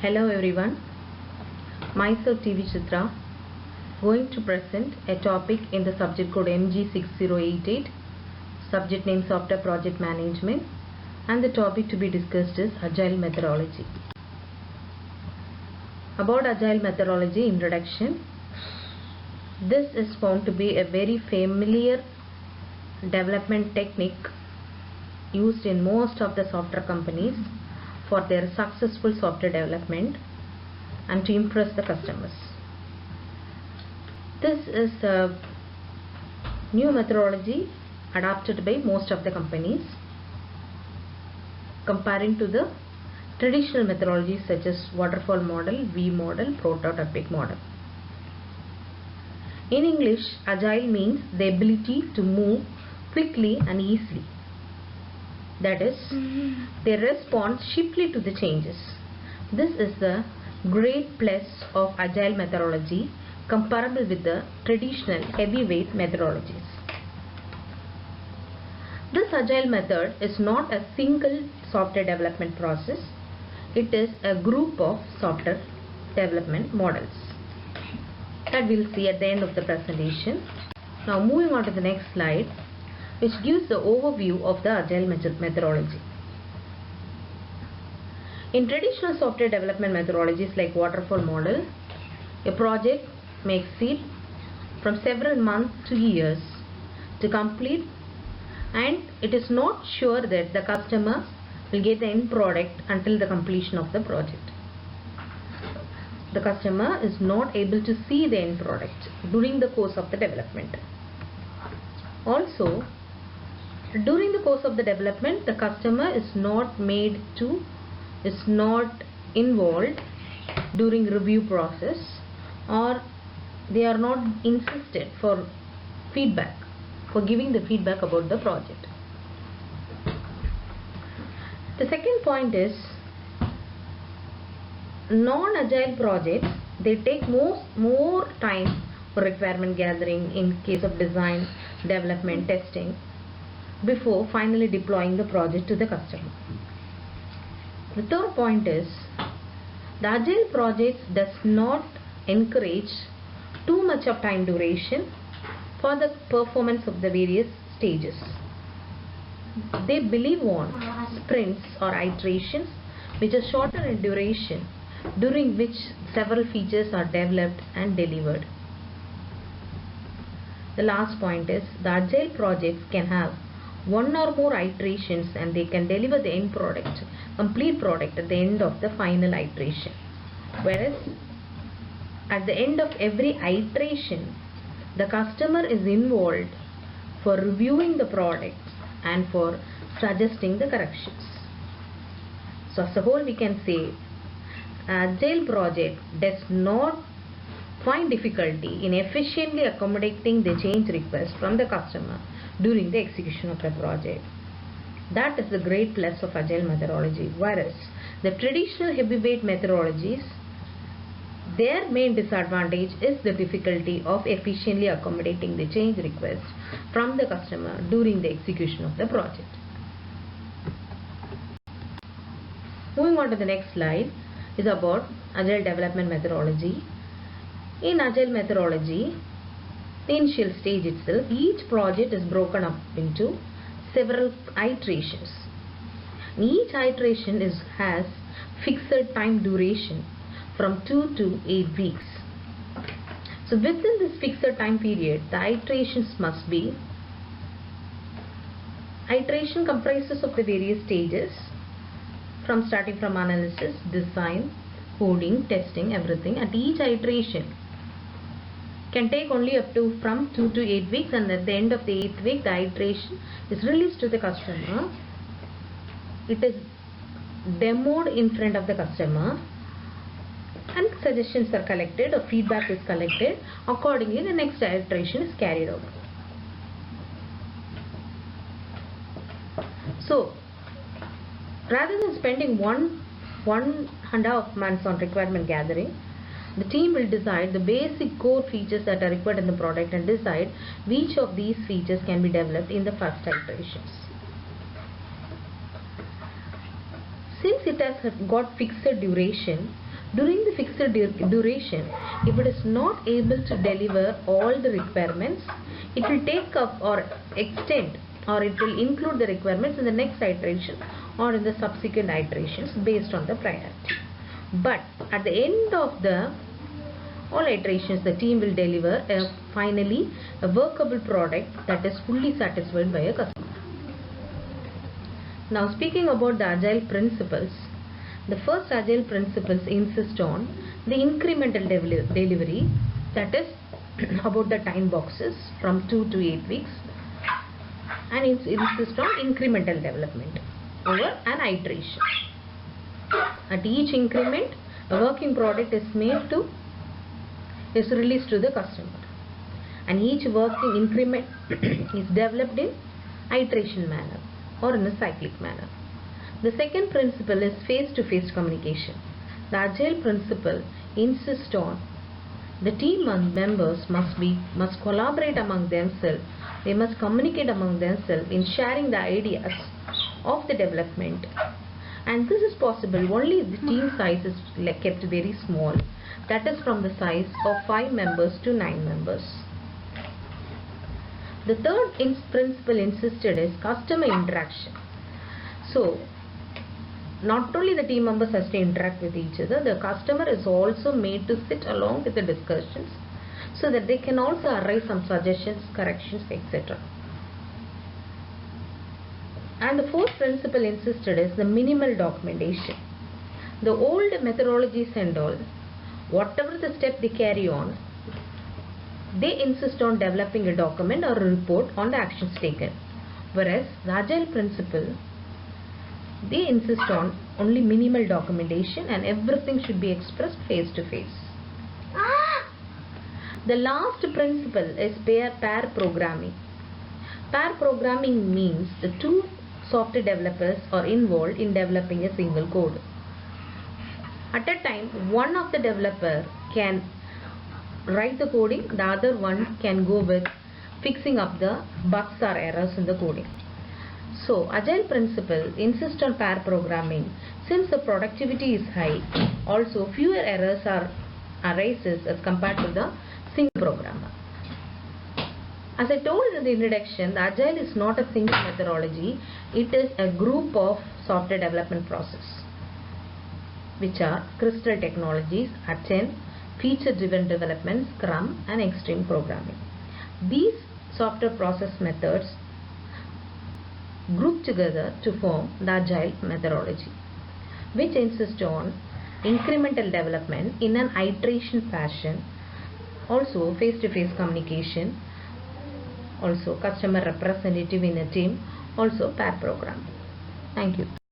Hello everyone, myself TV Chitra, going to present a topic in the subject code MG6088, subject name Software Project Management, and the topic to be discussed is Agile Methodology. About Agile Methodology introduction, this is found to be a very familiar development technique used in most of the software companies for their successful software development and to impress the customers. This is a new methodology adopted by most of the companies comparing to the traditional methodologies such as waterfall model, V model, prototypic model. In English, agile means the ability to move quickly and easily. That is, they respond swiftly to the changes. This is the great plus of agile methodology comparable with the traditional heavyweight methodologies. This agile method is not a single software development process. It is a group of software development models that we'll see at the end of the presentation. Now moving on to the next slide, which gives the overview of the agile methodology. In traditional software development methodologies like waterfall model, a project may exceed from several months to years to complete, and it is not sure that the customer will get the end product until the completion of the project. The customer is not able to see the end product during the course of the development. Also, during the course of the development, the customer is not involved during review process, or they are not insisted for feedback, for giving the feedback about the project. The second point is non-agile projects, they take more time for requirement gathering in case of design, development, testing before finally deploying the project to the customer. The third point is the agile projects does not encourage too much of time duration for the performance of the various stages. They believe on sprints or iterations which are shorter in duration, during which several features are developed and delivered. The last point is the agile projects can have one or more iterations and they can deliver the end product, complete product at the end of the final iteration. Whereas at the end of every iteration, the customer is involved for reviewing the product and for suggesting the corrections. So as a whole, we can say agile project does not find difficulty in efficiently accommodating the change request from the customer during the execution of the project. That is the great plus of agile methodology. Whereas the traditional heavyweight methodologies, their main disadvantage is the difficulty of efficiently accommodating the change request from the customer during the execution of the project. Moving on to the next slide is about agile development methodology. In agile methodology, the initial stage itself, each project is broken up into several iterations. Each iteration has fixed time duration from 2 to 8 weeks. So within this fixed time period, the iterations must be, iteration comprises of the various stages starting from analysis, design, coding, testing, everything. At each iteration can take only up to from 2 to 8 weeks, and at the end of the 8th week the iteration is released to the customer. It is demoed in front of the customer and suggestions are collected or feedback is collected. Accordingly, the next iteration is carried out. So rather than spending one and a half months on requirement gathering, the team will decide the basic core features that are required in the product and decide which of these features can be developed in the first iterations. Since it has got fixed duration, during the fixed duration, if it is not able to deliver all the requirements, it will take up or extend, or it will include the requirements in the next iteration or in the subsequent iterations based on the priority. But at the end of the all iterations, the team will deliver finally a workable product that is fully satisfied by a customer. Now, speaking about the agile principles, the first agile principles insist on the incremental delivery, that is about the time boxes from 2 to 8 weeks, and it insists on incremental development over an iteration. At each increment, a working product is released to the customer, and each working increment is developed in iteration manner or in a cyclic manner. The second principle is face-to-face communication. The agile principle insists on the team members must collaborate among themselves. They must communicate among themselves in sharing the ideas of the development, and this is possible only if the team size is kept very small, that is from the size of 5 members to 9 members. The third principle insisted is customer interaction. So, not only the team members has to interact with each other, the customer is also made to sit along with the discussions so that they can also arise some suggestions, corrections, etc. And the fourth principle insisted is the minimal documentation. The old methodologies and all, whatever the step they carry on, they insist on developing a document or a report on the actions taken. Whereas the agile principle, they insist on only minimal documentation and everything should be expressed face to face. The last principle is pair programming. Pair programming means the two software developers are involved in developing a single code. At a time, one of the developer can write the coding, the other one can go with fixing up the bugs or errors in the coding. So, agile principle insists on pair programming. Since the productivity is high, also fewer errors arises as compared to the single programmer. As I told in the introduction, the agile is not a single methodology. It is a group of software development process, which are Crystal Technologies, Attain, feature-driven development, Scrum, and extreme programming. These software process methods group together to form the agile methodology, which insists on incremental development in an iteration fashion, also face-to-face communication, also customer representative in a team, also pair programming. Thank you.